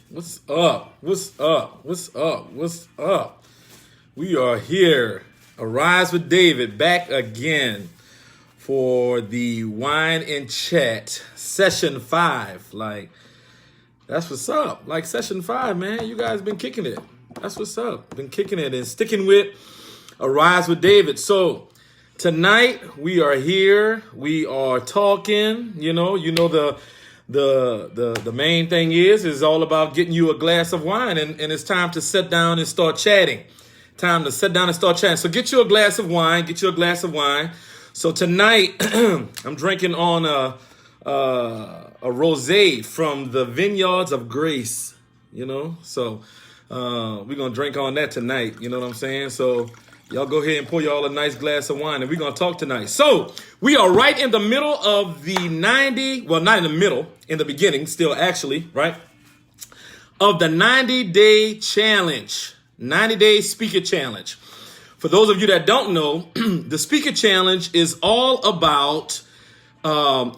What's up? What's up? What's up? What's up? We are here. Arise with David back again for the Wine and Chat session 5. That's what's up. Session 5, man. You guys been kicking it. That's what's up. Been kicking it and sticking with Arise with David. So tonight we are here. We are talking. The main thing is all about getting you a glass of wine, and it's time to sit down and start chatting. Time to sit down and start chatting. So get you a glass of wine. Get you a glass of wine. So tonight I'm drinking on a rosé from the Vineyards of Grace. So we're gonna drink on that tonight. You know what I'm saying? So y'all go ahead and pour y'all a nice glass of wine, and we're going to talk tonight. So we are right in the middle of the 90, well, not in the middle, in the beginning, still actually, right? Of the 90-day challenge, 90-day speaker challenge. For those of you that don't know, the speaker challenge is all about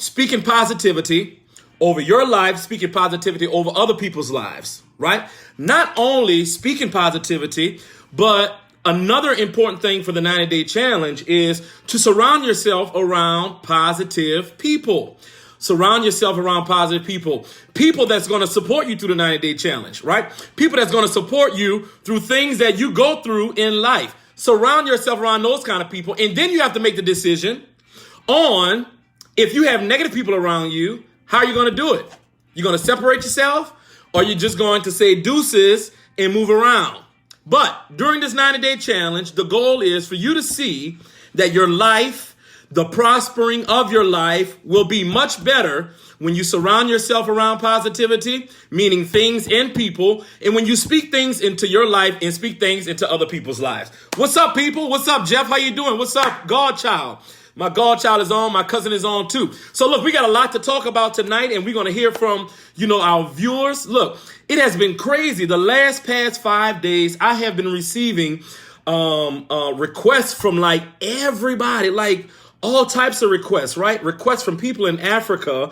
speaking positivity over your life, speaking positivity over other people's lives, right? Not only speaking positivity, but another important thing for the 90-day challenge is to surround yourself around positive people. Surround yourself around positive people. People that's going to support you through the 90-day challenge, right? People that's going to support you through things that you go through in life. Surround yourself around those kind of people. And then you have to make the decision on if you have negative people around you, how are you going to do it? You're going to separate yourself, or you're just going to say deuces and move around. But during this 90-day challenge, the goal is for you to see that your life, the prospering of your life, will be much better when you surround yourself around positivity, meaning things and people, and when you speak things into your life and speak things into other people's lives. What's up, people? What's up, Jeff? How you doing? What's up, Godchild? My godchild is on. My cousin is on too. So look, we got a lot to talk about tonight, and we're going to hear from, our viewers. Look, it has been crazy. The past 5 days, I have been receiving requests from everybody, all types of requests, right? Requests from people in Africa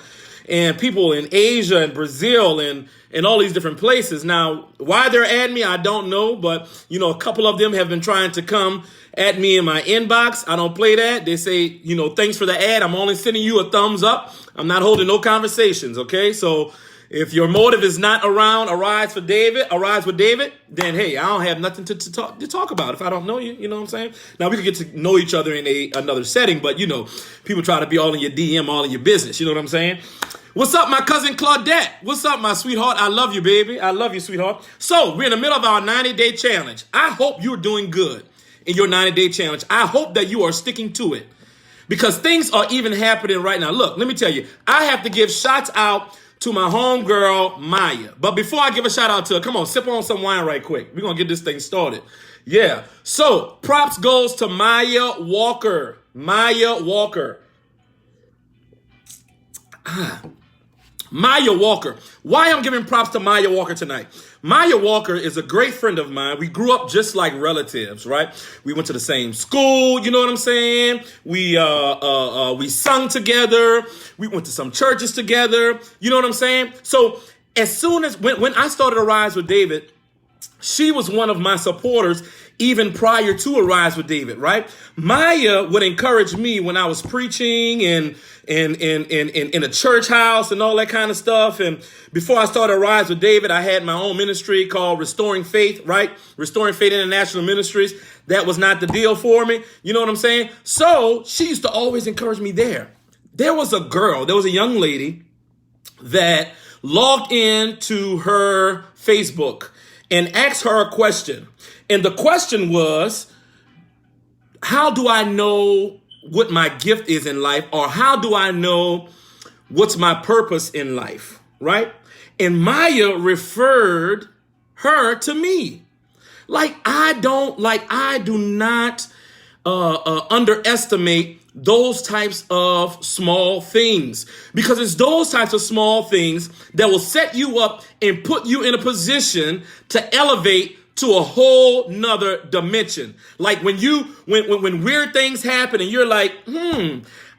and people in Asia and Brazil and all these different places. Now, why they're at me, I don't know. But, a couple of them have been trying to come at me in my inbox. I don't play that. They say, thanks for the ad. I'm only sending you a thumbs up. I'm not holding no conversations. Okay. So if your motive is not around Arise with David, then hey, I don't have nothing to talk about if I don't know you. You know what I'm saying? Now we can get to know each other in another setting, but people try to be all in your DM, all in your business. You know what I'm saying? What's up, my cousin Claudette? What's up, my sweetheart? I love you, baby. I love you, sweetheart. So we're in the middle of our 90-day challenge. I hope you're doing good in your 90-day challenge. I hope that you are sticking to it because things are even happening right now. Look, let me tell you, I have to give shots out to my homegirl, Maya. But before I give a shout out to her, come on, sip on some wine right quick. We're going to get this thing started. Yeah. So props goes to Maya Walker. Maya Walker. Maya Walker. Why I'm giving props to Maya Walker tonight? Maya Walker is a great friend of mine. We grew up just like relatives, right? We went to the same school, you know what I'm saying? We sung together. We went to some churches together, you know what I'm saying? So as soon as when I started Arise with David, she was one of my supporters even prior to Arise with David, right? Maya would encourage me when I was preaching and in a church house and all that kind of stuff. And before I started Arise with David, I had my own ministry called Restoring Faith, right? Restoring Faith International Ministries. That was not the deal for me. You know what I'm saying? So she used to always encourage me there. There was a young lady that logged into her Facebook and asked her a question. And the question was, how do I know what my gift is in life? Or how do I know what's my purpose in life? Right? And Maya referred her to me. I do not underestimate those types of small things, because it's those types of small things that will set you up and put you in a position to elevate to a whole nother dimension. Like when weird things happen and you're like,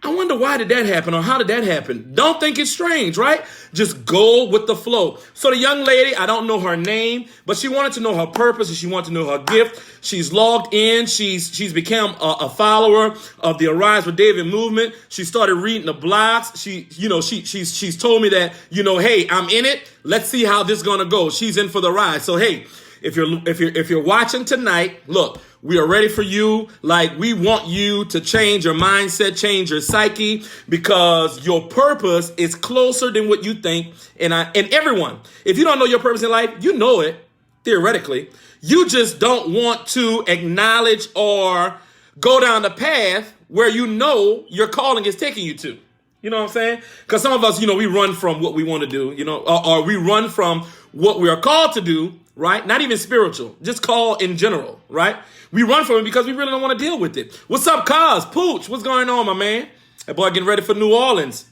I wonder why did that happen or how did that happen? Don't think it's strange, right? Just go with the flow. So the young lady, I don't know her name, but she wanted to know her purpose and she wanted to know her gift. She's logged in. She's become a follower of the Arise with David movement. She started reading the blogs. She's told me that, hey, I'm in it. Let's see how this is gonna go. She's in for the ride. So hey, if you're watching tonight, look, we are ready for you. Like, we want you to change your mindset, change your psyche, because your purpose is closer than what you think. And everyone, if you don't know your purpose in life, you know it theoretically. You just don't want to acknowledge or go down the path where you know your calling is taking you to. You know what I'm saying? Because some of us, we run from what we want to do, or we run from what we are called to do, right? Not even spiritual, just call in general, right? We run from it because we really don't want to deal with it. What's up, Cuz? Pooch, what's going on, my man? That boy getting ready for New Orleans.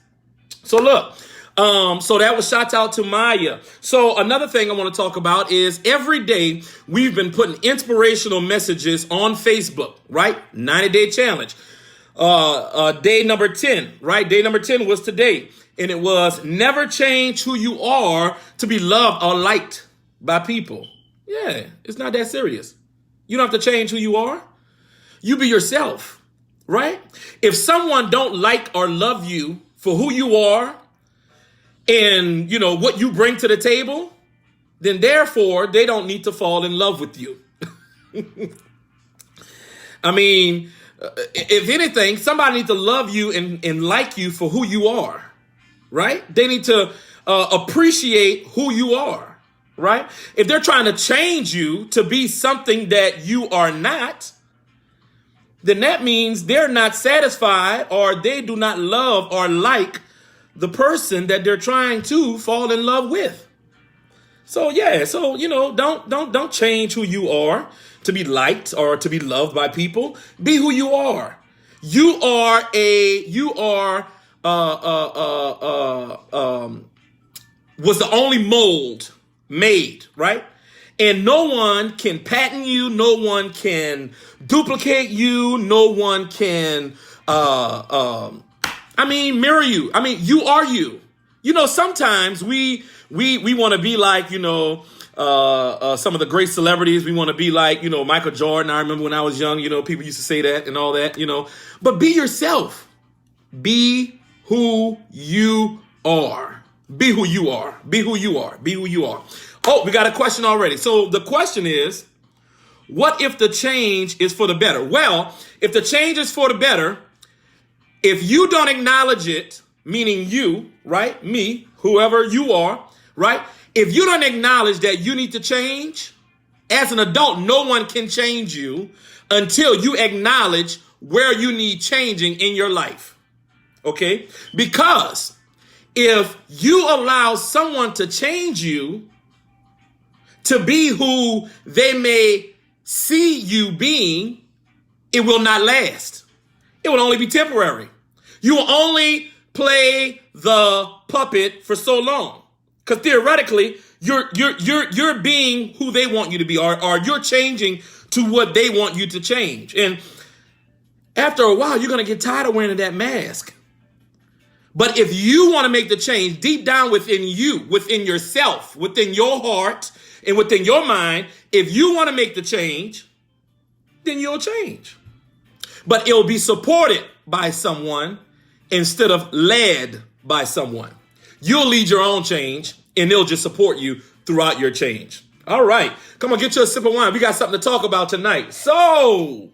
So look, so that was shout out to Maya. So another thing I want to talk about is every day we've been putting inspirational messages on Facebook, right? 90-day challenge. Day number 10, right? Day number 10 was today. And it was never change who you are to be loved or liked by people. Yeah, it's not that serious. You don't have to change who you are. You be yourself, right? If someone don't like or love you for who you are and, what you bring to the table, then therefore they don't need to fall in love with you. I mean, if anything, somebody needs to love you and like you for who you are, right? They need to appreciate who you are. Right? If they're trying to change you to be something that you are not, then that means they're not satisfied or they do not love or like the person that they're trying to fall in love with. So yeah, don't change who you are to be liked or to be loved by people. Be who you are. You was the only mold made, right? And no one can patent you. No one can duplicate you. No one can, mirror you. You are you. Sometimes we want to be like, some of the great celebrities. We want to be like, Michael Jordan. I remember when I was young, people used to say that and all that, but be yourself. Be who you are. Be who you are. Be who you are. Be who you are. Oh, we got a question already. So the question is, what if the change is for the better? Well, if the change is for the better, if you don't acknowledge it, meaning you, right? Me, whoever you are, right? If you don't acknowledge that you need to change, as an adult, no one can change you until you acknowledge where you need changing in your life. Okay? Because if you allow someone to change you to be who they may see you being, it will not last. It will only be temporary. You will only play the puppet for so long. Because theoretically, you're being who they want you to be, or you're changing to what they want you to change. And after a while, you're going to get tired of wearing that mask. But if you want to make the change deep down within you, within yourself, within your heart, and within your mind, if you want to make the change, then you'll change. But it'll be supported by someone instead of led by someone. You'll lead your own change, and they'll just support you throughout your change. All right. Come on, get you a sip of wine. We got something to talk about tonight. So,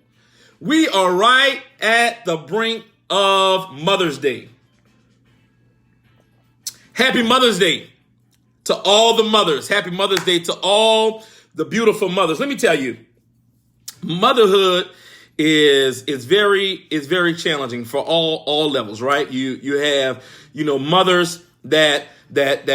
we are right at the brink of Mother's Day. Happy Mother's Day to all the mothers. Happy Mother's Day to all the beautiful mothers. Let me tell you, motherhood is very challenging for all levels, right? You have, mothers that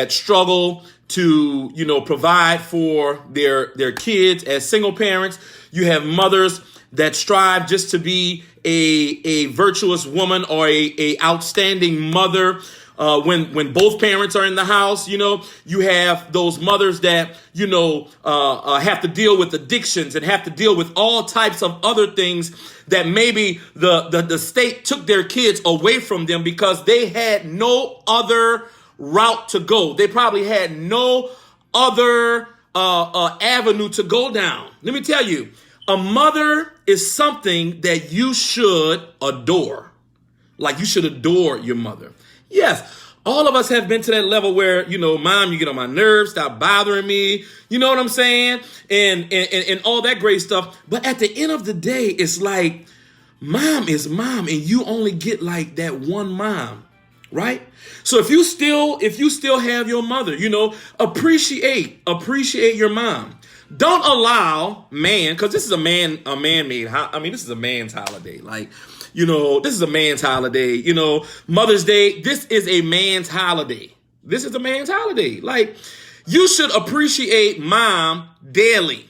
struggle to, provide for their kids as single parents. You have mothers that strive just to be a virtuous woman or a outstanding mother. when both parents are in the house. You have those mothers that have to deal with addictions and have to deal with all types of other things that maybe the state took their kids away from them because they had no other route to go. They probably had no other avenue to go down. Let me tell you, a mother is something that you should adore. Like, you should adore your mother. Yes, all of us have been to that level where, Mom, you get on my nerves, stop bothering me. You know what I'm saying? And all that great stuff. But at the end of the day, it's like, mom is mom, and you only get like that one mom, right? So if you still have your mother, appreciate your mom. Don't allow man, because this is a man-made. This is a man's holiday. Like, this is a man's holiday. Mother's Day. This is a man's holiday. This is a man's holiday. Like, you should appreciate mom daily.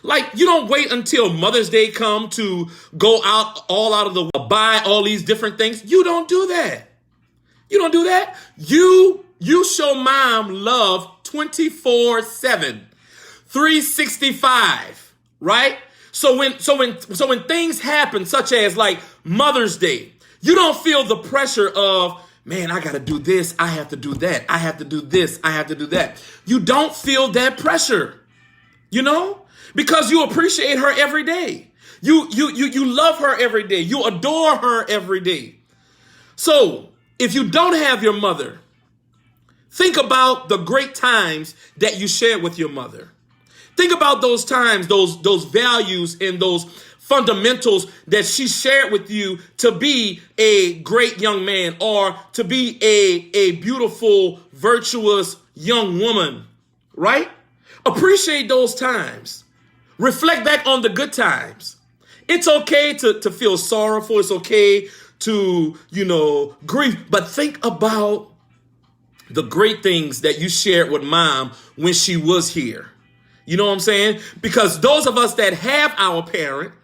Like, you don't wait until Mother's Day come to go out of the buy all these different things. You don't do that. You show mom love 24/7, 365, right? So when things happen, such as like Mother's Day, you don't feel the pressure of, man, I got to do this, I have to do that, I have to do this, I have to do that. You don't feel that pressure, because you appreciate her every day. You love her every day. You adore her every day. So if you don't have your mother, think about the great times that you shared with your mother. Think about those times, those values and those fundamentals that she shared with you to be a great young man or to be a beautiful, virtuous young woman, right? Appreciate those times. Reflect back on the good times. It's okay to feel sorrowful. It's okay to, grieve. But think about the great things that you shared with mom when she was here. You know what I'm saying? Because those of us that have our parent,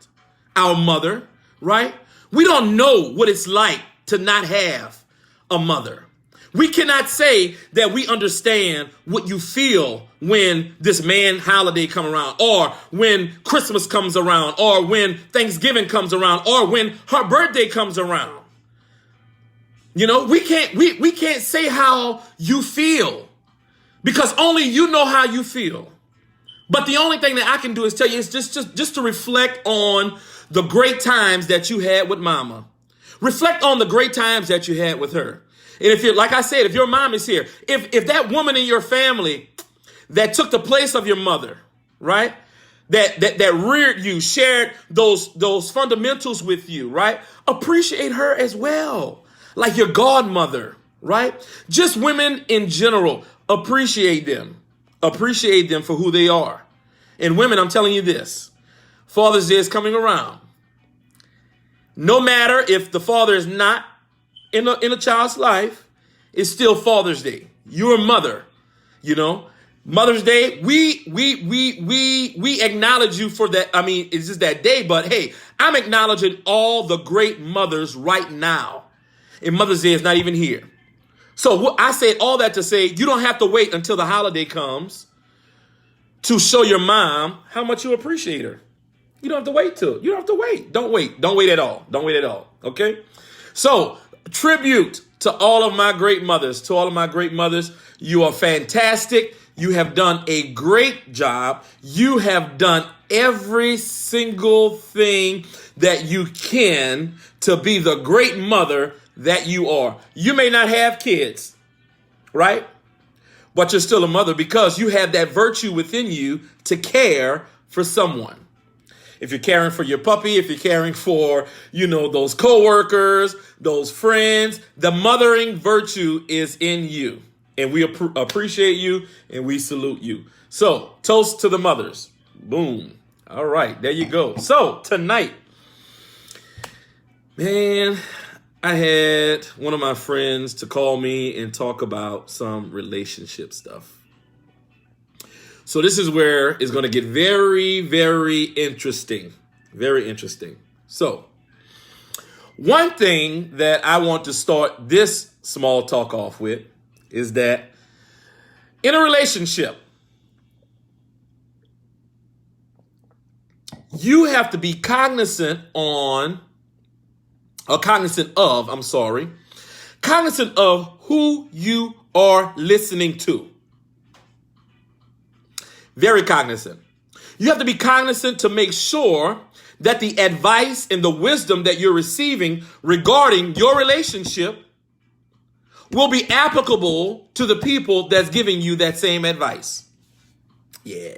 our mother, right? We don't know what it's like to not have a mother. We cannot say that we understand what you feel when this man holiday come around, or when Christmas comes around, or when Thanksgiving comes around, or when her birthday comes around. We can't say how you feel because only you know how you feel. But the only thing that I can do is tell you is just to reflect on the great times that you had with mama. Reflect on the great times that you had with her. And if you're, like I said, if your mom is here, if that woman in your family that took the place of your mother, right? That reared you, shared those fundamentals with you, right? Appreciate her as well. Like your godmother, right? Just women in general, appreciate them. Appreciate them for who they are. And women, I'm telling you this, Father's Day is coming around. No matter if the father is not in a child's life, it's still Father's Day. You're a mother, Mother's Day, we acknowledge you for that. I mean, it's just that day, but hey, I'm acknowledging all the great mothers right now. And Mother's Day is not even here. So I said all that to say, you don't have to wait until the holiday comes to show your mom how much you appreciate her. You don't have to wait You don't have to wait. Don't wait. Don't wait at all. Don't wait at all. Okay? So, tribute to all of my great mothers. To all of my great mothers, you are fantastic. You have done a great job. You have done every single thing that you can to be the great mother that you are. You may not have kids, right? But you're still a mother because you have that virtue within you to care for someone. If you're caring for your puppy, if you're caring for, those coworkers, those friends, the mothering virtue is in you. And we appreciate you and we salute you. So, toast to the mothers. Boom. All right, there you go. So, tonight, man, I had one of my friends to call me and talk about some relationship stuff. So this is where it's going to get very, very interesting. Very interesting. So One thing that I want to start this small talk off with is that in a relationship, you have to be cognizant of who you are listening to. Very cognizant. You have to be cognizant to make sure that the advice and the wisdom that you're receiving regarding your relationship will be applicable to the people that's giving you that same advice. Yeah.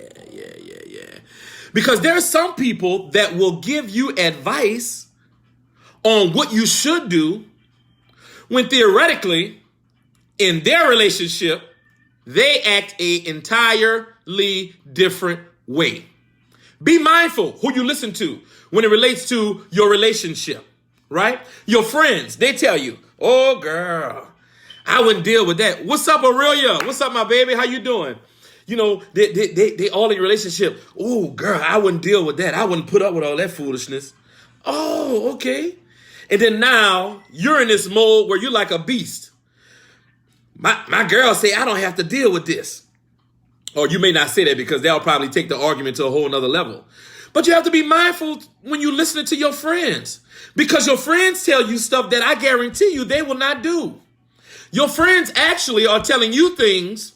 Because there are some people that will give you advice on what you should do when theoretically in their relationship, they act an entirely different way. Be mindful who you listen to when it relates to your relationship, right? Your friends, they tell you, oh girl, I wouldn't deal with that. What's up, Aurelia? What's up, my baby? How you doing? You know, they all in your relationship. Oh girl, I wouldn't deal with that. I wouldn't put up with all that foolishness. Oh, okay. And then now you're in this mode where you're like a beast. My girl say, I don't have to deal with this. Or you may not say that because they'll probably take the argument to a whole nother level. But you have to be mindful when you listen to your friends. Because your friends tell you stuff that I guarantee you they will not do. Your friends actually are telling you things,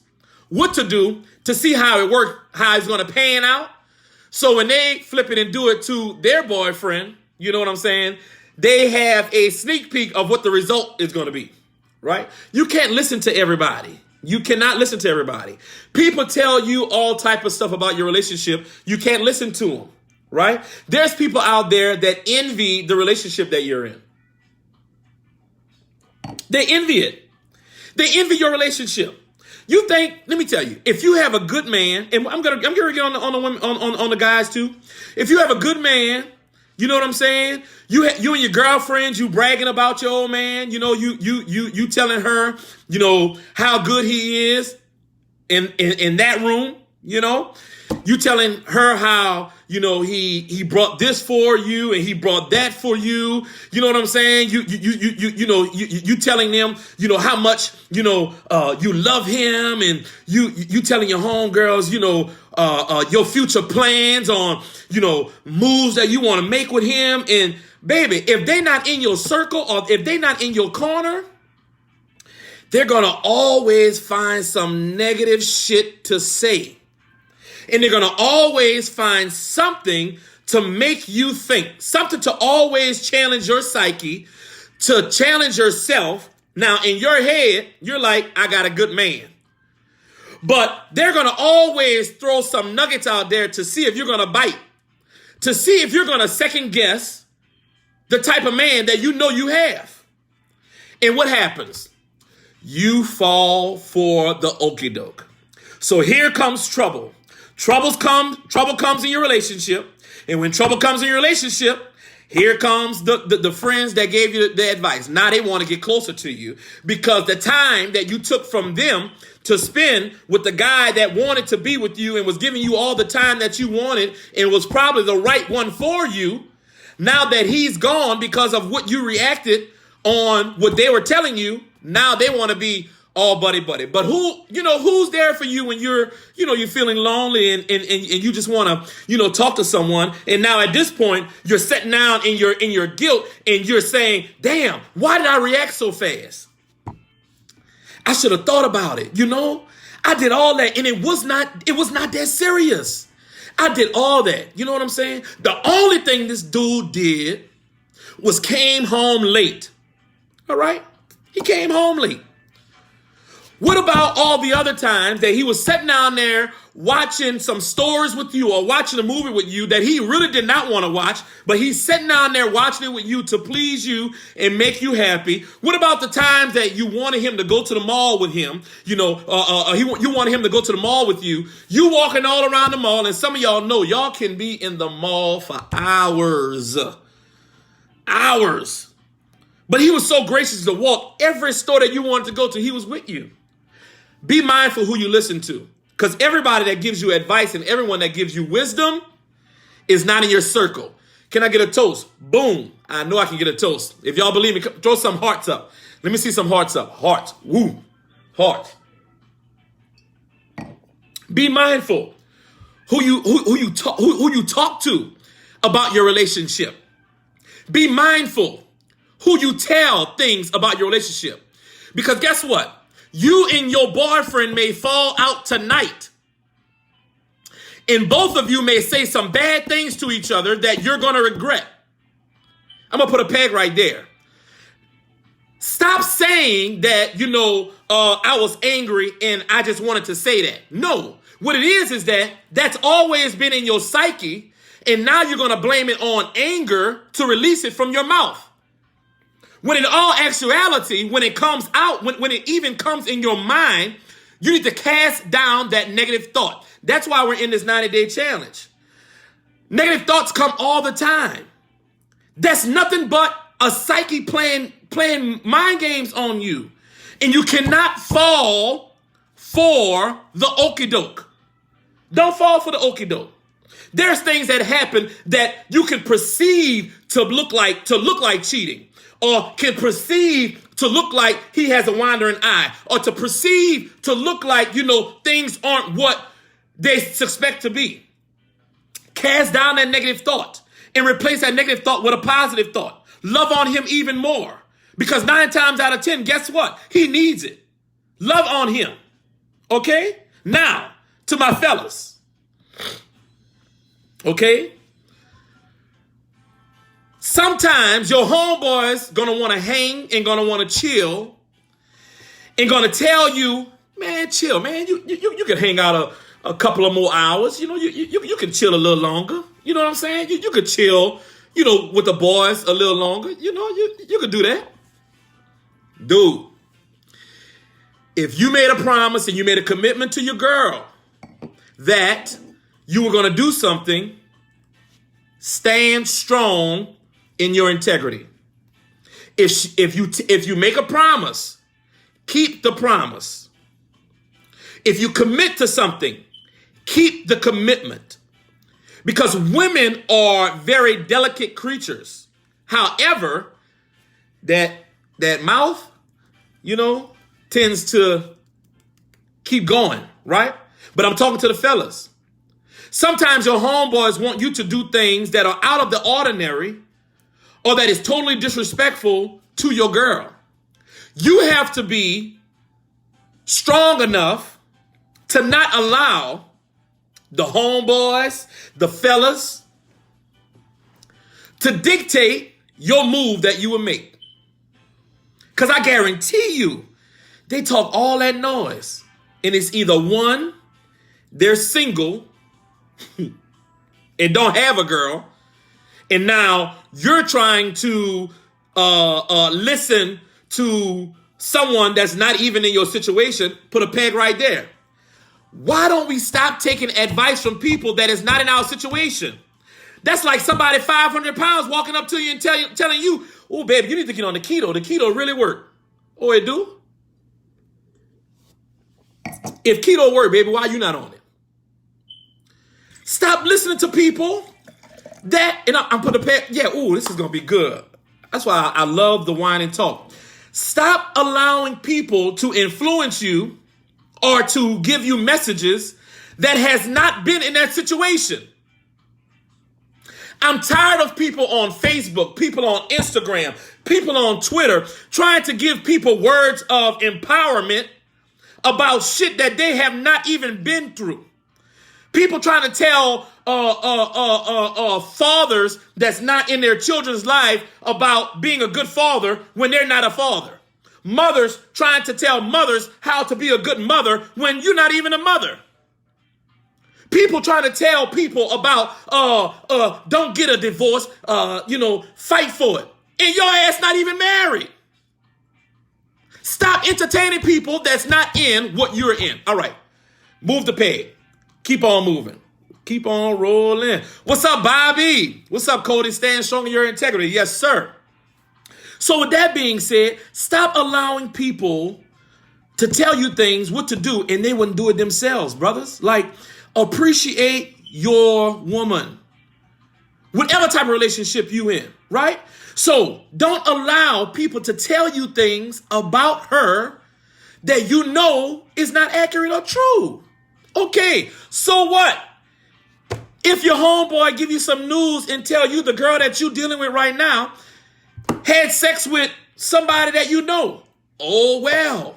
what to do, to see how it works, how it's going to pan out. So when they flip it and do it to their boyfriend, you know what I'm saying? They have a sneak peek of what the result is going to be, right? You can't listen to everybody. You cannot listen to everybody. People tell you all type of stuff about your relationship. You can't listen to them, right? There's people out there that envy the relationship that you're in. They envy it. They envy your relationship. You think, let me tell you, if you have a good man, and I'm gonna get on the guys too. If you have a good man, you know what I'm saying? You and your girlfriends, you bragging about your old man. You know, you telling her, you know, how good he is in that room. You know, you telling her how, you know, he brought this for you and he brought that for you. You know what I'm saying? You telling them, you know, how much, you know, you love him, and you telling your homegirls, you know, your future plans on, you know, moves that you want to make with him. And baby, if they're not in your circle or if they're not in your corner, they're going to always find some negative shit to say. And they're going to always find something to make you think, something to always challenge your psyche, to challenge yourself. Now, in your head, you're like, I got a good man. But they're going to always throw some nuggets out there to see if you're going to bite, to see if you're going to second guess the type of man that you know you have. And what happens? You fall for the okie doke. So here comes trouble. Trouble comes in your relationship. And when trouble comes in your relationship, here comes the friends that gave you the advice. Now they want to get closer to you because the time that you took from them to spend with the guy that wanted to be with you and was giving you all the time that you wanted and was probably the right one for you, now that he's gone because of what you reacted on what they were telling you, now they want to be all buddy. But who's there for you when you're feeling lonely and you just want to, talk to someone. And now at this point, you're sitting down in your guilt and you're saying, damn, why did I react so fast? I should have thought about it. I did all that and it was not that serious. I did all that. You know what I'm saying? The only thing this dude did was came home late. All right? He came home late. What about all the other times that he was sitting down there watching some stories with you or watching a movie with you that he really did not want to watch, but he's sitting down there watching it with you to please you and make you happy? What about the times that you wanted him to go to the mall with him? You wanted him to go to the mall with you. You walking all around the mall, and some of y'all know y'all can be in the mall for hours. Hours. But he was so gracious to walk every store that you wanted to go to, he was with you. Be mindful who you listen to, because everybody that gives you advice and everyone that gives you wisdom is not in your circle. Can I get a toast? Boom. I know I can get a toast. If y'all believe me, throw some hearts up. Let me see some hearts up. Hearts. Woo. Heart. Be mindful who you talk to about your relationship. Be mindful who you tell things about your relationship. Because guess what? You and your boyfriend may fall out tonight. And both of you may say some bad things to each other that you're going to regret. I'm going to put a peg right there. Stop saying that, I was angry and I just wanted to say that. No. What it is that that's always been in your psyche. And now you're going to blame it on anger to release it from your mouth. When in all actuality, when it comes out, when it even comes in your mind, you need to cast down that negative thought. That's why we're in this 90-day challenge. Negative thoughts come all the time. That's nothing but a psyche playing mind games on you. And you cannot fall for the okie doke. Don't fall for the okie doke. There's things that happen that you can perceive to look like cheating, or can perceive to look like he has a wandering eye, or to perceive to look like, things aren't what they suspect to be. Cast down that negative thought and replace that negative thought with a positive thought. Love on him even more, because 9 times out of 10, guess what? He needs it. Love on him. Okay? Now, to my fellas. Okay? Sometimes your homeboy's gonna want to hang and gonna want to chill and gonna tell you, man, chill, man. You can hang out a couple of more hours. You can chill a little longer. You know what I'm saying? You could chill, with the boys a little longer. You could do that. Dude, if you made a promise and you made a commitment to your girl that you were going to do something, stand strong in your integrity. If you make a promise, keep the promise. If you commit to something, keep the commitment. Because women are very delicate creatures. However, that mouth, tends to keep going, right? But I'm talking to the fellas. Sometimes your homeboys want you to do things that are out of the ordinary or that is totally disrespectful to your girl. You have to be strong enough to not allow the homeboys, the fellas, to dictate your move that you will make. Because I guarantee you, they talk all that noise. And it's either one, they're single and don't have a girl. And now you're trying to listen to someone that's not even in your situation. Put a peg right there. Why don't we stop taking advice from people that is not in our situation? That's like somebody 500 pounds walking up to you and telling you, oh, baby, you need to get on the keto. The keto really work. Oh, it do? If keto work, baby, why you not on it? Stop listening to people that, and I'm putting a peg, this is going to be good. That's why I love the wine and talk. Stop allowing people to influence you or to give you messages that has not been in that situation. I'm tired of people on Facebook, people on Instagram, people on Twitter trying to give people words of empowerment about shit that they have not even been through. People trying to tell fathers that's not in their children's life about being a good father when they're not a father. Mothers trying to tell mothers how to be a good mother when you're not even a mother. People trying to tell people about, don't get a divorce, fight for it. And your ass not even married. Stop entertaining people that's not in what you're in. All right. Move the peg. Keep on moving. Keep on rolling. What's up, Bobby? What's up, Cody? Stand strong in your integrity. Yes, sir. So with that being said, stop allowing people to tell you things, what to do, and they wouldn't do it themselves, brothers. Like, appreciate your woman. whatever type of relationship you in, right? So don't allow people to tell you things about her that you know is not accurate or true. Okay, so what? If your homeboy give you some news and tell you the girl that you're dealing with right now had sex with somebody that you know, oh well.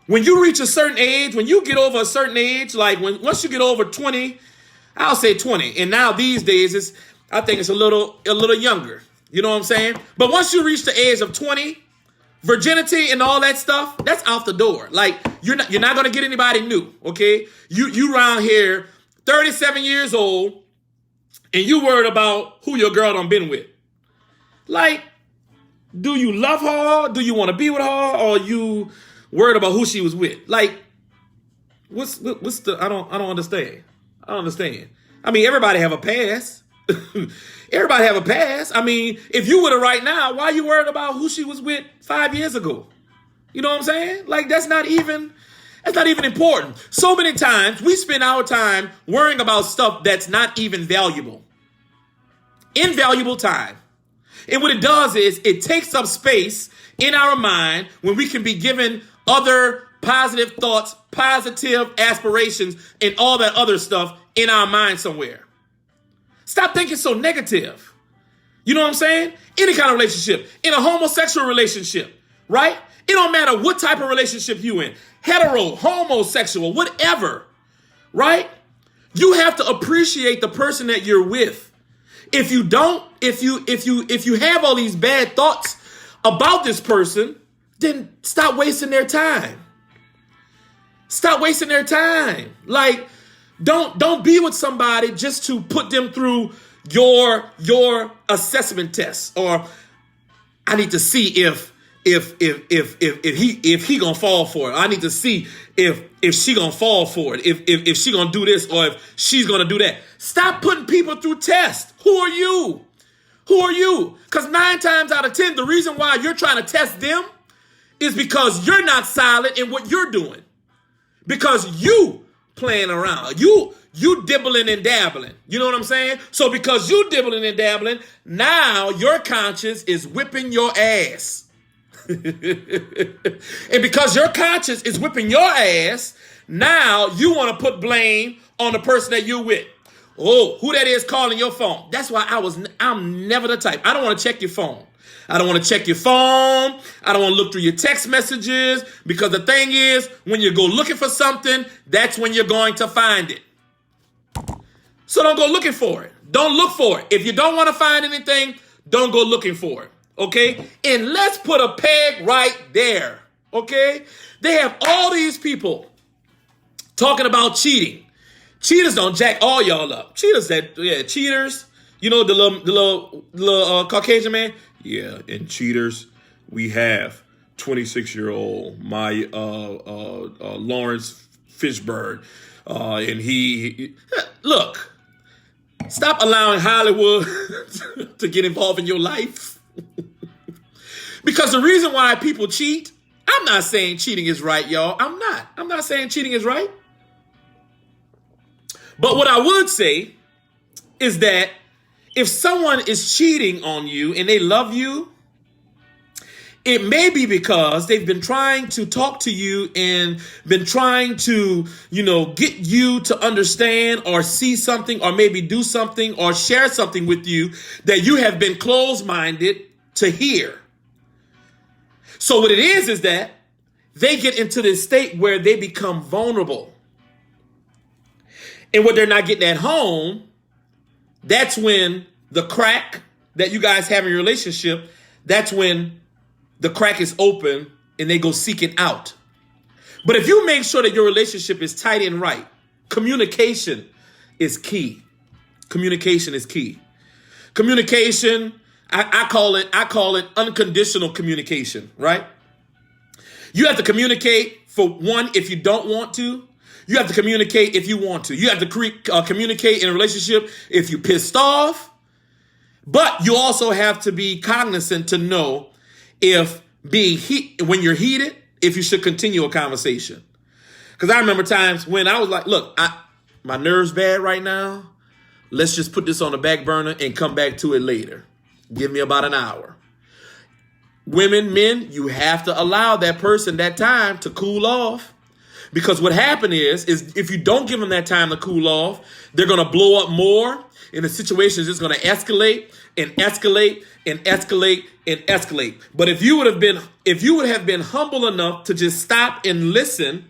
When you reach a certain age, when you get over a certain age, like once you get over 20, I'll say 20. And now these days, I think it's a little younger. You know what I'm saying? But once you reach the age of 20, virginity and all that stuff, that's out the door. Like you're not gonna get anybody new. Okay, you around here, 37 years old, and you worried about who your girl done been with. Like, do you love her? Do you want to be with her? Or you worried about who she was with? Like, what's the? I don't understand. I don't understand. I mean, everybody have a past. Everybody have a past. I mean, if you with her right now, why are you worried about who she was with 5 years ago? You know what I'm saying? Like, that's not even important. So many times we spend our time worrying about stuff that's not even valuable. Invaluable time. And what it does is it takes up space in our mind when we can be given other positive thoughts, positive aspirations, and all that other stuff in our mind somewhere. Stop thinking so negative. You know what I'm saying? Any kind of relationship, in a homosexual relationship, right? It don't matter what type of relationship you in, hetero, homosexual, whatever, right? You have to appreciate the person that you're with. If you don't, if you have all these bad thoughts about this person, then stop wasting their time. Stop wasting their time. Like, don't be with somebody just to put them through your assessment test, or I need to see if he gonna fall for it. I need to see if she gonna fall for it. If she gonna do this or if she's gonna do that. Stop putting people through tests. Who are you? Who are you? Because 9 times out of 10, the reason why you're trying to test them is because you're not solid in what you're doing. Because you playing around. You dibbling and dabbling. You know what I'm saying? So because you dibbling and dabbling, now your conscience is whipping your ass. And because your conscience is whipping your ass, now you want to put blame on the person that you're with. Oh, who that is calling your phone. That's why I'm never the type. I don't want to check your phone. I don't want to check your phone. I don't want to look through your text messages, because the thing is, when you go looking for something, that's when you're going to find it. So don't go looking for it. Don't look for it. If you don't want to find anything, don't go looking for it. Okay? And let's put a peg right there. Okay? They have all these people talking about cheating. Cheaters don't jack all y'all up. Cheaters, cheaters. You know the little Caucasian man? Yeah, and cheaters, we have 26-year-old Lawrence Fishburne. And he look, stop allowing Hollywood to get involved in your life. Because the reason why people cheat, I'm not saying cheating is right, y'all. I'm not saying cheating is right. But what I would say is that if someone is cheating on you and they love you, it may be because they've been trying to talk to you and been trying to, get you to understand or see something or maybe do something or share something with you that you have been closed-minded to hear. So what it is that they get into this state where they become vulnerable. And what they're not getting at home, that's when the crack that you guys have in your relationship, that's when the crack is open and they go seek it out. But if you make sure that your relationship is tight and right, communication is key. Communication is key. Communication, I call it unconditional communication, right? You have to communicate, for one, if you don't want to. You have to communicate if you want to. You have to communicate in a relationship if you're pissed off. But you also have to be cognizant to know when you're heated, if you should continue a conversation. Because I remember times when I was like, look, my nerves bad right now. let's just put this on the back burner and come back to it later. Give me about an hour. Women, men, you have to allow that person that time to cool off. Because what happened is if you don't give them that time to cool off, they're going to blow up more, and the situation is just going to escalate and escalate and escalate and escalate. But if you would have been humble enough to just stop and listen,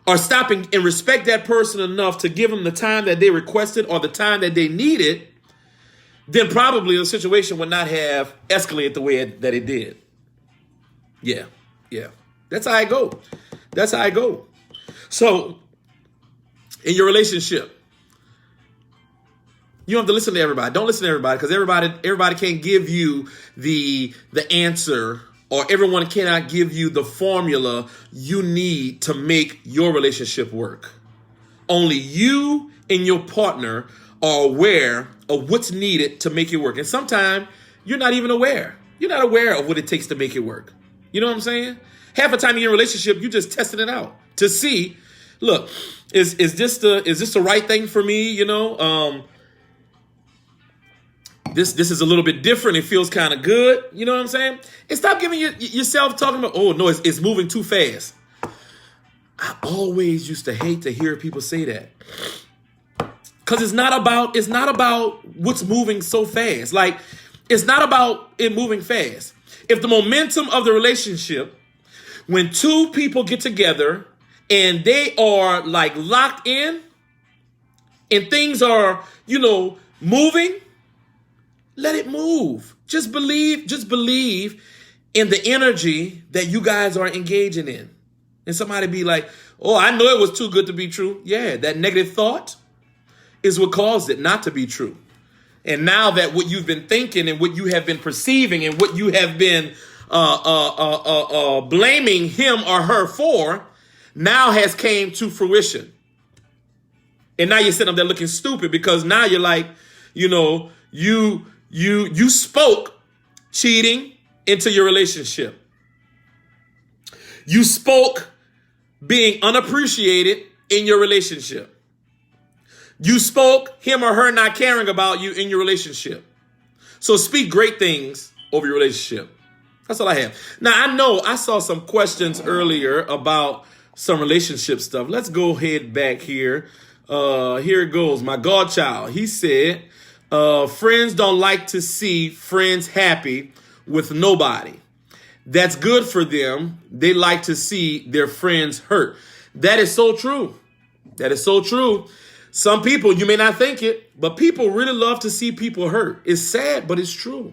or stop and respect that person enough to give them the time that they requested or the time that they needed, then probably the situation would not have escalated the way that it did. Yeah. That's how I go. So, in your relationship, you don't have to listen to everybody. Don't listen to everybody, because everybody can't give you the answer, or everyone cannot give you the formula you need to make your relationship work. Only you and your partner are aware of what's needed to make it work. And sometimes you're not even aware. You're not aware of what it takes to make it work. You know what I'm saying? Half the time in your relationship, you're just testing it out to see, look, is this the right thing for me? You know, this is a little bit different. It feels kind of good. You know what I'm saying? And stop giving yourself talking about, oh no, it's moving too fast. I always used to hate to hear people say that. Because it's not about what's moving so fast. Like, it's not about it moving fast. If the momentum of the relationship, when two people get together and they are like locked in and things are, moving, let it move. Just believe in the energy that you guys are engaging in. And somebody be like, oh, I know it was too good to be true. Yeah, that negative thought is what caused it not to be true. And now that what you've been thinking and what you have been perceiving and what you have been blaming him or her for now has came to fruition. And now you're sitting up there looking stupid, because now you're like, you spoke cheating into your relationship. You spoke being unappreciated in your relationship. You spoke him or her not caring about you in your relationship. So speak great things over your relationship. That's all I have. Now, I know I saw some questions earlier about some relationship stuff. Let's go ahead back here. Here it goes. My godchild, he said, friends don't like to see friends happy with nobody. That's good for them. They like to see their friends hurt. That is so true. Some people, you may not think it, but people really love to see people hurt. It's sad, but it's true.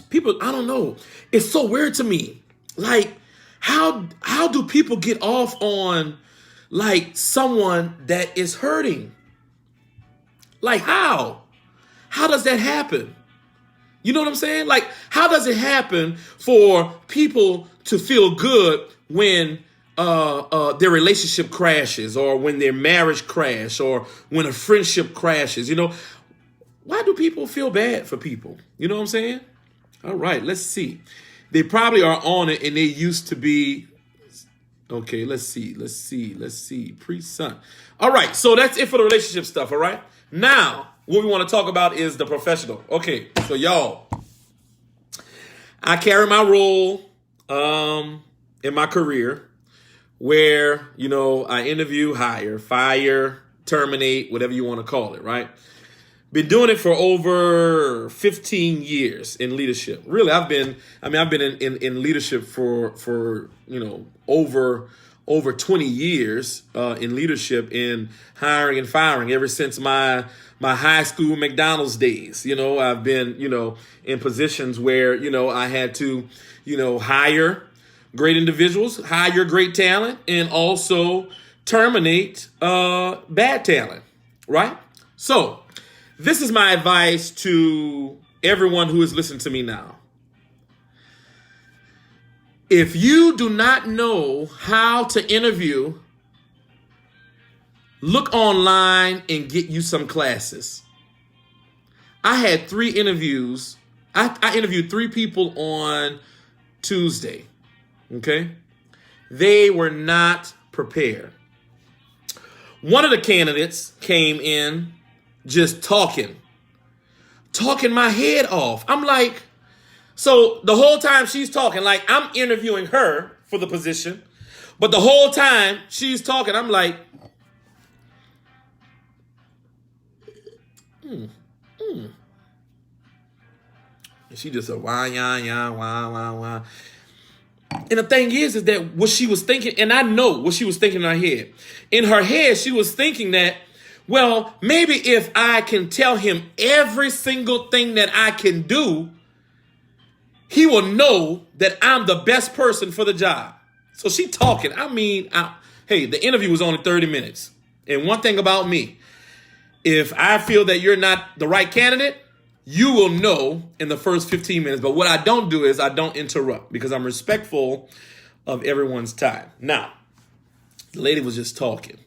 People, I don't know. It's so weird to me. Like, how do people get off on like someone that is hurting? Like, how? How does that happen? You know what I'm saying? Like, how does it happen for people to feel good when their relationship crashes, or when their marriage crashes, or when a friendship crashes? Why do people feel bad for people? You know what I'm saying? All right, let's see. They probably are on it, and they used to be. Okay, let's see. Pre-son. All right, so that's it for the relationship stuff, all right? Now, what we want to talk about is the professional. Okay, so y'all, I carry my role in my career where, I interview, hire, fire, terminate, whatever you want to call it, right? Been doing it for over 15 years in leadership. Really, I've been in leadership for over 20 years in leadership, in hiring and firing, ever since my high school McDonald's days. I've been, in positions where, I had to, hire great individuals, hire great talent, and also terminate bad talent, right? So this is my advice to everyone who is listening to me now. If you do not know how to interview, look online and get you some classes. I had 3 interviews. I interviewed 3 people on Tuesday. Okay? They were not prepared. One of the candidates came in just talking my head off. I'm like, so the whole time she's talking, like I'm interviewing her for the position, but the whole time she's talking, I'm like, And she just said, wah, yeah, yeah, wah, wah, wah. And the thing is that what she was thinking, and I know what she was thinking in her head. In her head, she was thinking that, well, maybe if I can tell him every single thing that I can do, he will know that I'm the best person for the job. So she talking. Hey, the interview was only 30 minutes. And one thing about me, if I feel that you're not the right candidate, you will know in the first 15 minutes. But what I don't do is I don't interrupt because I'm respectful of everyone's time. Now, the lady was just talking.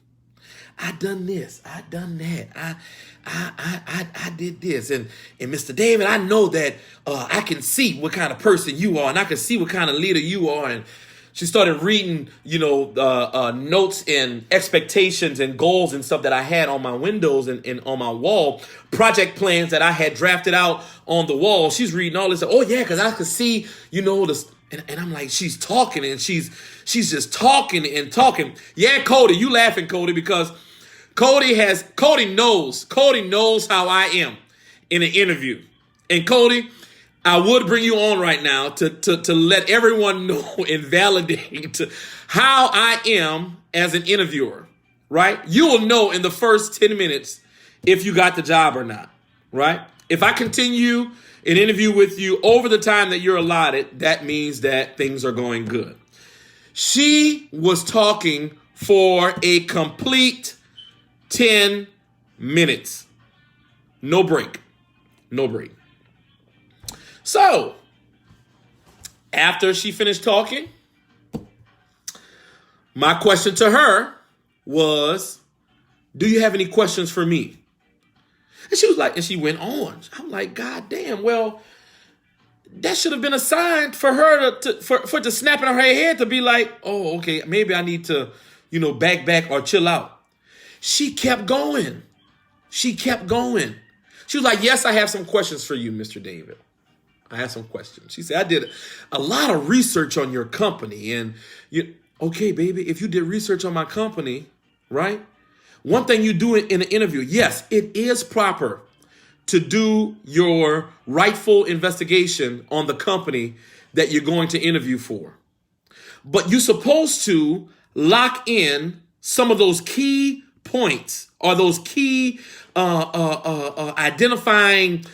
I done this. I done that. I did this. And Mr. David, I know that I can see what kind of person you are, and I can see what kind of leader you are. And she started reading, notes and expectations and goals and stuff that I had on my windows and on my wall, project plans that I had drafted out on the wall. She's reading all this. Oh yeah, because I could see, this. And I'm like, she's talking and she's just talking and talking. Yeah, Cody, you laughing, Cody, because Cody knows how I am in an interview. And Cody, I would bring you on right now to let everyone know and validate how I am as an interviewer, right? You will know in the first 10 minutes if you got the job or not, right? If I continue an interview with you over the time that you're allotted, that means that things are going good. She was talking for a complete 10 minutes. No break. So, after she finished talking, my question to her was, do you have any questions for me? And she was like, and she went on. I'm like, God damn, well, that should have been a sign for her to snap in her head to be like, oh, okay, maybe I need to, back or chill out. She kept going. She was like, yes, I have some questions for you, Mr. David. I have some questions. She said, I did a lot of research on your company. And okay, baby, if you did research on my company, right? One thing you do in an interview, yes, it is proper to do your rightful investigation on the company that you're going to interview for. But you're supposed to lock in some of those key points or those key identifying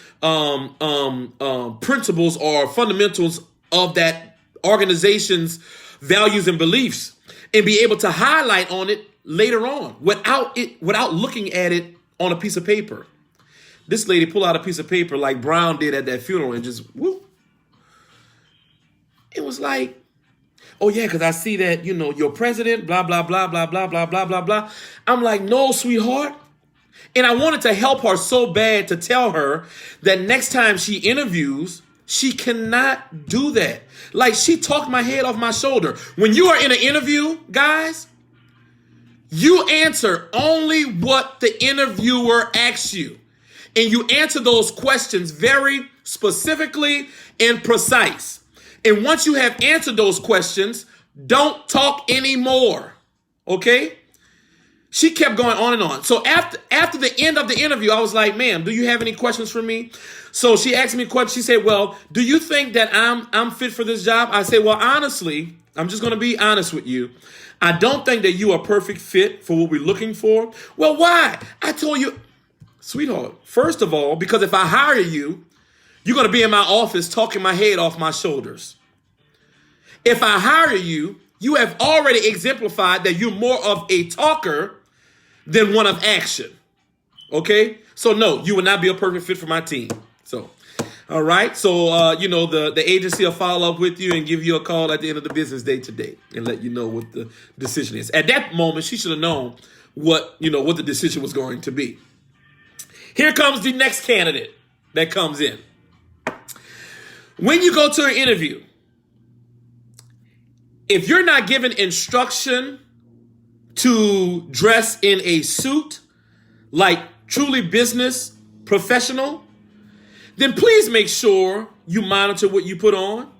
principles or fundamentals of that organization's values and beliefs and be able to highlight on it later on without looking at it on a piece of paper. This lady pulled out a piece of paper like Brown did at that funeral and just whoop. It was like, oh yeah, because I see that, your president, blah, blah, blah, blah, blah, blah, blah, blah, blah. I'm like, no, sweetheart. And I wanted to help her so bad to tell her that next time she interviews, she cannot do that. Like, she talked my head off my shoulder. When you are in an interview, guys, you answer only what the interviewer asks you. And you answer those questions very specifically and precise. And once you have answered those questions, don't talk anymore. Okay? She kept going on and on. So after the end of the interview, I was like, ma'am, do you have any questions for me? So she asked me a question. She said, well, do you think that I'm fit for this job? I said, well, honestly, I'm just going to be honest with you. I don't think that you are a perfect fit for what we're looking for. Well, why? I told you, sweetheart, first of all, because if I hire you, you're going to be in my office talking my head off my shoulders. If I hire you, you have already exemplified that you're more of a talker than one of action. Okay? So no, you will not be a perfect fit for my team. So, all right. So, the agency will follow up with you and give you a call at the end of the business day today and let you know what the decision is. At that moment, she should have known what the decision was going to be. Here comes the next candidate that comes in. When you go to an interview, if you're not given instruction to dress in a suit like truly business professional, then please make sure you monitor what you put on.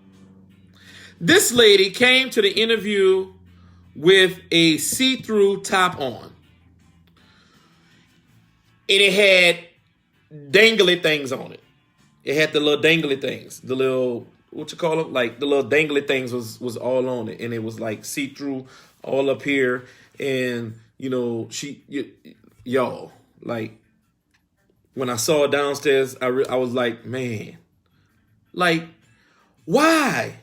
This lady came to the interview with a see-through top on. And it had dangly things on it. It had the little dangly things, the little, what you call them? Like the little dangly things was all on it. And it was like see-through all up here. And, you know, y'all, like, when I saw it downstairs, I was like, man, like, why?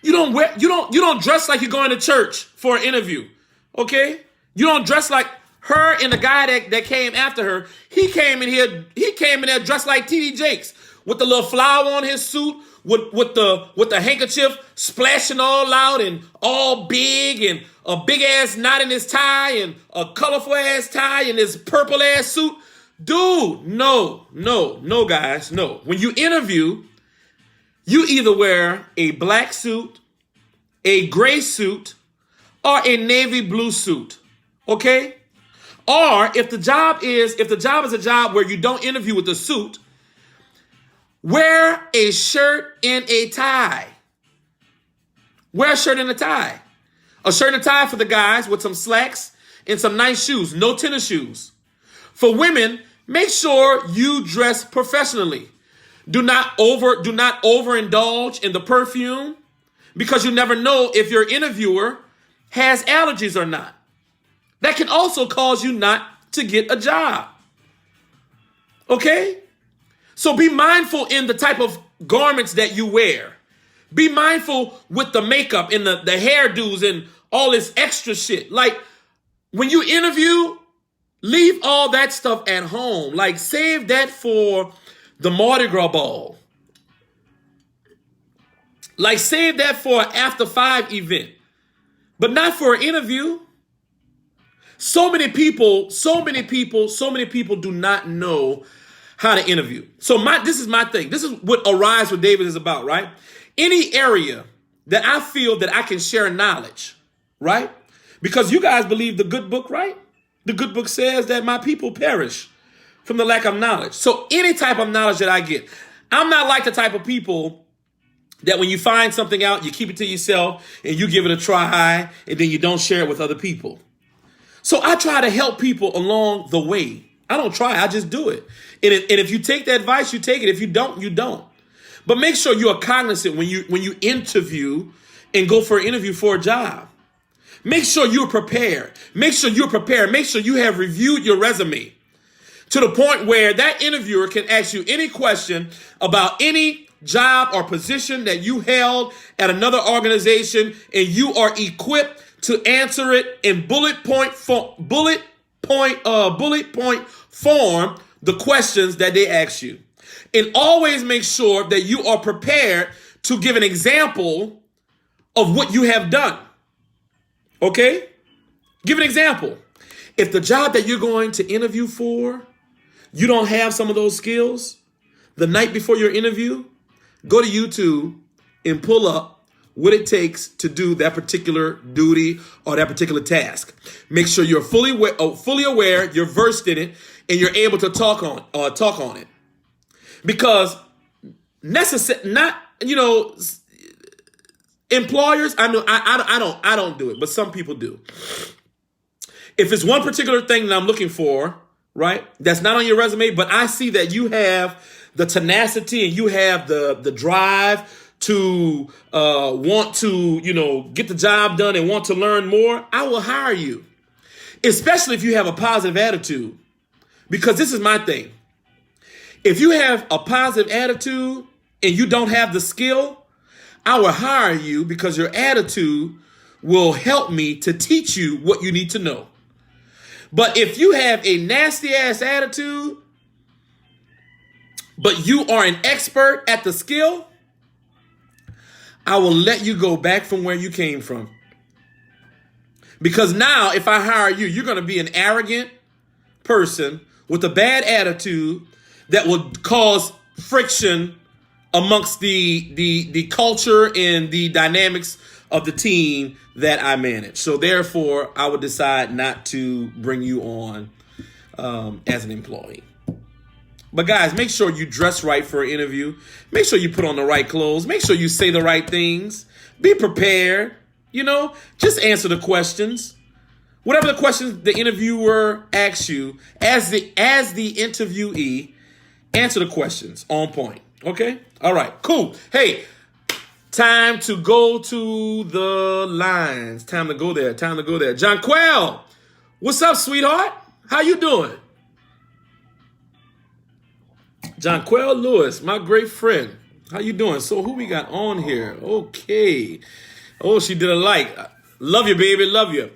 You don't dress like you're going to church for an interview, okay? You don't dress like her and the guy that came after her. He came in there dressed like T.D. Jakes with the little flower on his suit, with the handkerchief splashing all out and all big, and a big ass knot in his tie and a colorful ass tie and his purple ass suit. Dude, no, guys, no. When you interview, you either wear a black suit, a gray suit, or a navy blue suit, okay? Or if the job is a job where you don't interview with a suit, wear a shirt and a tie. Wear a shirt and a tie. A shirt and a tie for the guys with some slacks and some nice shoes, no tennis shoes. For women, make sure you dress professionally. Do not overindulge in the perfume, because you never know if your interviewer has allergies or not. That can also cause you not to get a job. Okay? So be mindful in the type of garments that you wear. Be mindful with the makeup and the hairdos and all this extra shit. Like, when you interview, leave all that stuff at home. Like, save that for the Mardi Gras ball. Like, save that for an after 5 event. But not for an interview. So many people do not know how to interview. So this is my thing. This is what Arise with David is about, right? Any area that I feel that I can share knowledge, right? Because you guys believe the good book, right? The good book says that my people perish from the lack of knowledge. So any type of knowledge that I get, I'm not like the type of people that when you find something out, you keep it to yourself and you give it a try and then you don't share it with other people. So I try to help people along the way. I don't try, I just do it. And if you take the advice, you take it. If you don't, you don't. But make sure you are cognizant when you interview and go for an interview for a job. Make sure you're prepared. Make sure you have reviewed your resume to the point where that interviewer can ask you any question about any job or position that you held at another organization, and you are equipped to answer it in bullet point form, the questions that they ask you. And always make sure that you are prepared to give an example of what you have done. Okay? Give an example. If the job that you're going to interview for, you don't have some of those skills, the night before your interview, go to YouTube and pull up what it takes to do that particular duty or that particular task. Make sure you're fully aware, you're versed in it, and you're able to talk on it. Because employers, I don't do it, but some people do. If it's one particular thing that I'm looking for, right, that's not on your resume, but I see that you have the tenacity and you have the drive to want to, get the job done and want to learn more, I will hire you. Especially if you have a positive attitude. Because this is my thing. If you have a positive attitude and you don't have the skill, I will hire you because your attitude will help me to teach you what you need to know. But if you have a nasty ass attitude, but you are an expert at the skill, I will let you go back from where you came from. Because now if I hire you, you're going to be an arrogant person with a bad attitude that will cause friction amongst the culture and the dynamics of the team that I manage. So therefore, I would decide not to bring you on as an employee. But guys, make sure you dress right for an interview. Make sure you put on the right clothes. Make sure you say the right things. Be prepared. Just answer the questions. Whatever the questions the interviewer asks you, as the interviewee, answer the questions on point. Okay? All right, cool. Hey, time to go to the lines. Time to go there. Jonquel, what's up, sweetheart? How you doing? Jonquel Lewis, my great friend. How you doing? So who we got on here? Okay. Oh, she did a like. Love you, baby. Love you.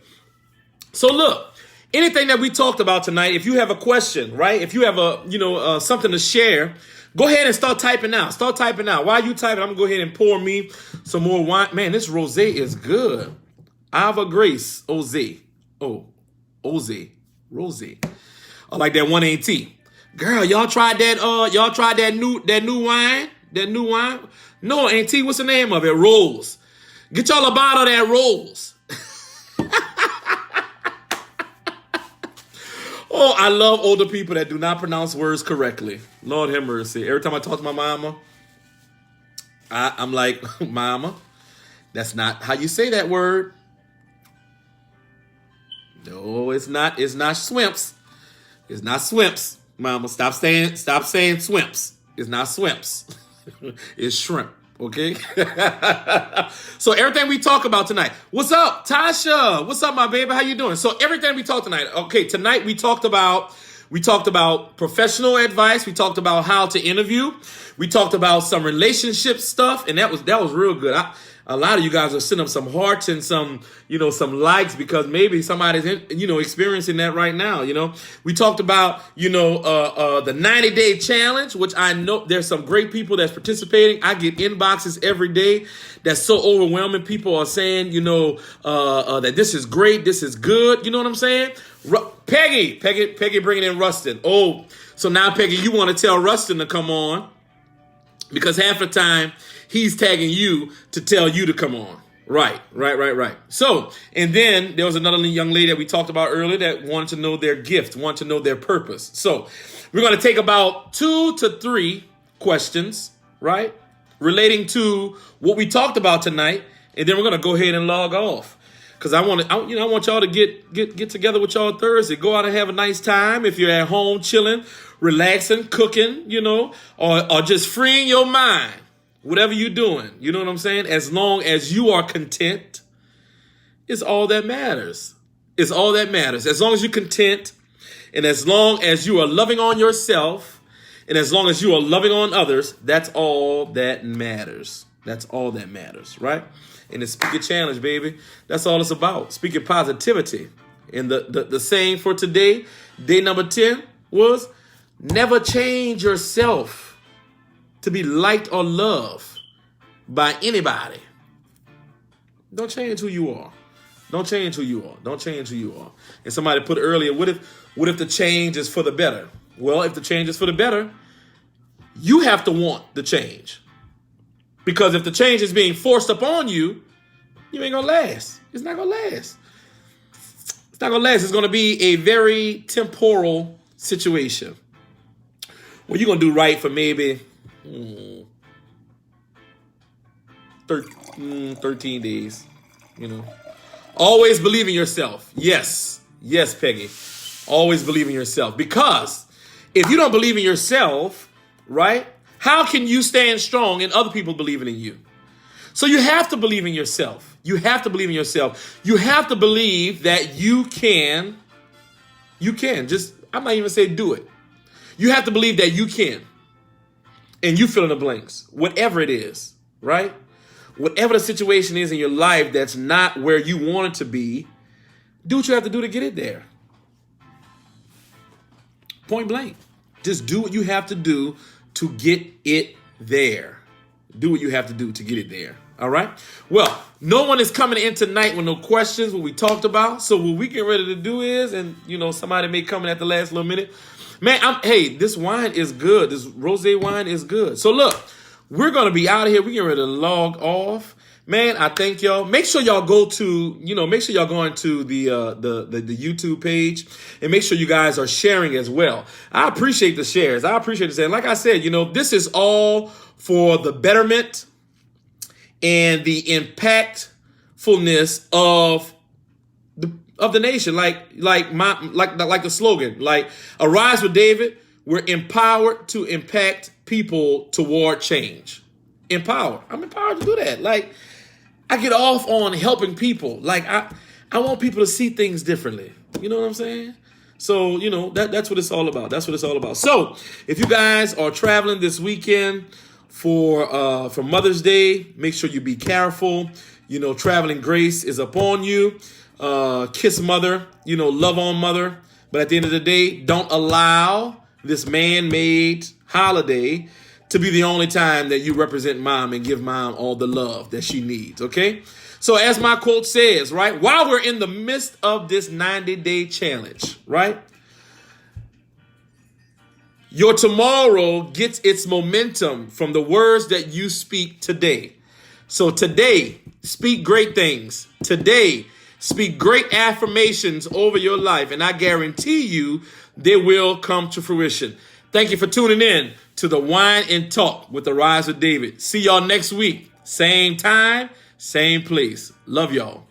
So look, anything that we talked about tonight, if you have a question, right? If you have something to share, go ahead and start typing out. While you typing, I'm going to go ahead and pour me some more wine. Man, this rosé is good. Ava Grace, Rosé. Oh, Rosé. I like that 180. Girl, y'all tried that new wine? No, Auntie, what's the name of it? Rolls. Get y'all a bottle of that Rolls. Oh, I love older people that do not pronounce words correctly. Lord have mercy. Every time I talk to my mama, I'm like, Mama, that's not how you say that word. No, it's not. It's not swimps. It's not swimps. Mama, stop saying swimps. It's not swimps. It's shrimp. Okay. So everything we talk about tonight. What's up, Tasha? What's up, my baby? How you doing? So everything we talked tonight. Okay, tonight we talked about professional advice. We talked about how to interview. We talked about some relationship stuff, and that was real good. A lot of you guys are sending up some hearts and some likes because maybe somebody's experiencing that right now. We talked about the 90-day challenge, which I know there's some great people that's participating. I get inboxes every day that's so overwhelming. People are saying that this is great, this is good. You know what I'm saying? Peggy bringing in Rustin. Oh, so now Peggy, you want to tell Rustin to come on because half the time he's tagging you to tell you to come on. Right. So, and then there was another young lady that we talked about earlier that wanted to know their gift, wanted to know their purpose. So we're going to take about 2 to 3 questions, right, relating to what we talked about tonight, and then we're going to go ahead and log off. Because I want y'all to get together with y'all Thursday. Go out and have a nice time. If you're at home chilling, relaxing, cooking, or just freeing your mind. Whatever you're doing, you know what I'm saying? As long as you are content, it's all that matters. It's all that matters. As long as you're content, and as long as you are loving on yourself, and as long as you are loving on others, that's all that matters. That's all that matters, right? And the Speaker Challenge, baby, that's all it's about. Speaking positivity. And the saying for today, day number 10, was never change yourself to be liked or loved by anybody. Don't change who you are. Don't change who you are. And somebody put earlier, what if the change is for the better? Well, if the change is for the better, you have to want the change. Because if the change is being forced upon you, you ain't gonna last. It's not gonna last. It's not gonna last. It's gonna be a very temporal situation. Well, you're gonna do right for maybe 13 days, Always believe in yourself. Yes, Peggy. Always believe in yourself. Because if you don't believe in yourself, right, how can you stand strong and other people believing in you? So you have to believe in yourself. You have to believe in yourself. You have to believe that you can. I'm not even saying do it. You have to believe that you can. And you fill in the blanks, whatever it is, right? Whatever the situation is in your life that's not where you want it to be, do what you have to do to get it there. Point blank. Just do what you have to do to get it there. Do what you have to do to get it there. All right? Well, no one is coming in tonight with no questions, what we talked about. So what we get ready to do is, and somebody may come in at the last little minute. Man, this wine is good. This rosé wine is good. So look, we're going to be out of here. We're getting ready to log off. Man, I thank y'all. Make sure y'all go to, make sure y'all go into the YouTube page, and make sure you guys are sharing as well. I appreciate the shares. I appreciate the shares. Like I said, this is all for the betterment and the impactfulness of the nation. Like the slogan, like Arise with David. We're empowered to impact people toward change. Empowered. I'm empowered to do that. Like, I get off on helping people. Like, I want people to see things differently. You know what I'm saying? So, that's what it's all about. That's what it's all about. So, if you guys are traveling this weekend for Mother's Day, make sure you be careful. Traveling grace is upon you. Kiss mother, love on mother. But at the end of the day, don't allow this man-made holiday to be the only time that you represent mom and give mom all the love that she needs, okay? So as my quote says, right, while we're in the midst of this 90-day challenge, right, your tomorrow gets its momentum from the words that you speak today. So today, speak great things. Today, speak great affirmations over your life, and I guarantee you they will come to fruition. Thank you for tuning in to the Wine and Talk with Arise with David. See y'all next week. Same time, same place. Love y'all.